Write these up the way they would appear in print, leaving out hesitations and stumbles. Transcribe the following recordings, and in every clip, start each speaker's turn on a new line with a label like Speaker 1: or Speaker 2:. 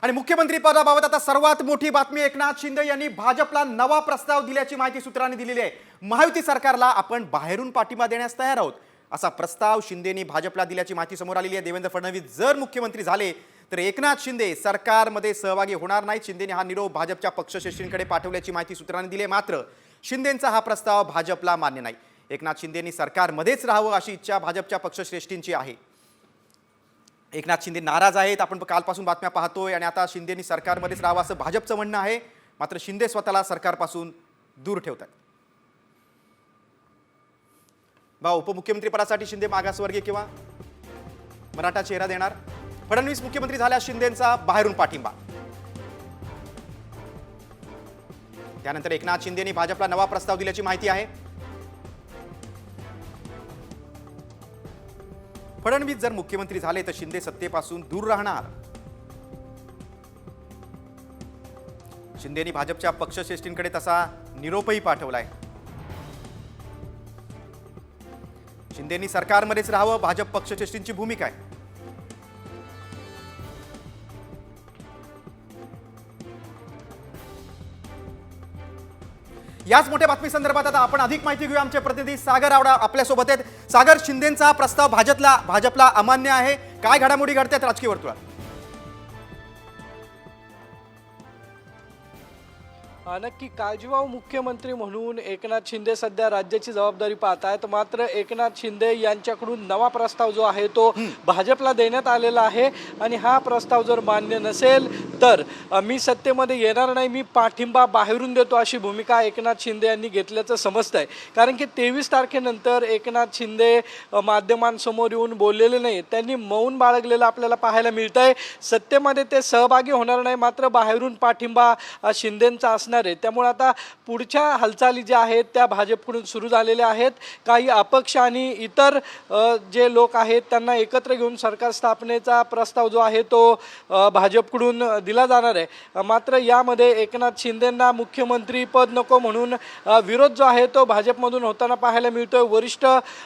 Speaker 1: आणि मुख्यमंत्री पदाबाबत आता सर्वात मोठी बातमी, एकनाथ शिंदे यांनी भाजपला नवा प्रस्ताव दिल्याची माहिती सूत्रांनी दिलेली आहे। महायुती सरकारला आपण बाहेरून पाठिंबा देण्यास तयार आहोत असा प्रस्ताव शिंदेनी भाजपला दिल्याची माहिती समोर आलेली आहे। देवेंद्र फडणवीस जर मुख्यमंत्री झाले तर एकनाथ शिंदे सरकारमध्ये सहभागी होणार नाहीत। शिंदेनी हा निरोप भाजपच्या पक्षश्रेष्ठींकडे पाठवल्याची माहिती सूत्रांनी दिली आहे। मात्र शिंदेंचा हा प्रस्ताव भाजपला मान्य नाही। एकनाथ शिंदेनी सरकारमध्येच राहावं अशी इच्छा भाजपच्या पक्षश्रेष्ठींची आहे। एकनाथ शिंदे नाराज आहेत, आपण कालपासून बातम्या पाहतोय आणि आता शिंदेनी सरकारमध्येच राहावं असं भाजपचं म्हणणं आहे। मात्र शिंदे स्वतःला सरकारपासून दूर ठेवतात। उपमुख्यमंत्री पदासाठी शिंदे मागासवर्गीय किंवा मराठा चेहरा देणार। फडणवीस मुख्यमंत्री झाल्यास शिंदेंचा बाहेरून पाठिंबा। त्यानंतर एकनाथ शिंदेनी भाजपला नवा प्रस्ताव दिल्याची माहिती आहे। फडणवीस जर मुख्यमंत्री झाले तर शिंदे सत्तेपासून दूर राहणार। शिंदेनी भाजपच्या पक्षश्रेष्ठींकडे तसा निरोपही पाठवलाय। शिंदेनी सरकारमध्येच राहावं, भाजप पक्षश्रेष्ठींची भूमिका आहे। याच मोठ्या बातमी संदर्भात आता आपण अधिक माहिती घेऊया। आमचे प्रतिनिधी सागर आवडा आपल्या सोबत आहेत। सागर, शिंदेंचा प्रस्ताव भाजपला अमान्य आहे, काय घडामोडी घडतात राजकीय वर्तुळात?
Speaker 2: नक्की काळजीवाहू मुख्यमंत्री म्हणून एकनाथ शिंदे सध्या राज्याची जबाबदारी पाहत आहेत। मात्र एकनाथ शिंदे यांच्याकडून नवा प्रस्ताव जो आहे तो भाजपला देण्यात आलेला आहे आणि हा प्रस्ताव जर मान्य नसेल तर मी सत्तेमध्ये येणार नाही, मी पाठिंबा बाहेरून देतो अशी भूमिका एकनाथ शिंदे यांनी घेतल्याचं समजतंय। कारण की 23 तारखेनंतर एकनाथ शिंदे माध्यमांसमोर येऊन बोललेले नाही, त्यांनी मौन बाळगलेलं आपल्याला पाहायला मिळतंय। सत्तेमध्ये ते सहभागी होणार नाही, मात्र बाहेरून पाठिंबा शिंदेंचा असणार आहे। त्यामुळे आता पुढच्या हालचाली ज्या आहेत त्या भाजपकडून सुरू झालेल्या आहेत। काही अपक्ष आणि इतर जे लोक आहेत त्यांना एकत्र घेऊन सरकार स्थापनेचा प्रस्ताव जो आहे तो भाजपकडून दिला जाणार आहे। मात्र यामध्ये एकनाथ शिंदेंना मुख्यमंत्री पद नको म्हणून विरोध जो आहे तो भाजपमधून होताना पाहायला मिळतोय। वरिष्ठ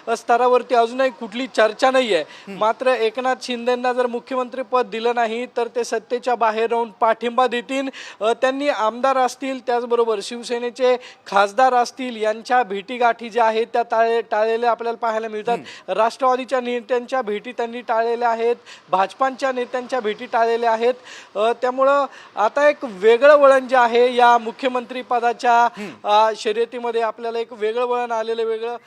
Speaker 2: स्तरावरती अजूनही कुठली चर्चा नाही आहे। मात्र एकनाथ शिंदेंना जर मुख्यमंत्री पद दिलं नाही तर ते सत्तेच्या बाहेर राहून पाठिंबा देतील। त्यांनी आमदार असतील, त्याचबरोबर शिवसेनेचे खासदार असतील, यांच्या भेटीगाठी ज्या आहेत त्या टाळलेल्या आपल्याला पाहायला मिळतात। राष्ट्रवादीच्या नेत्यांच्या भेटी त्यांनी टाळलेल्या आहेत, भाजपांच्या नेत्यांच्या भेटी टाळलेल्या आहेत। त्यामुळं आता एक वेगळं वळण जे आहे या मुख्यमंत्री पदाच्या शर्यतीमध्ये आपल्याला एक वेगळं वळण आलेलं वेगळं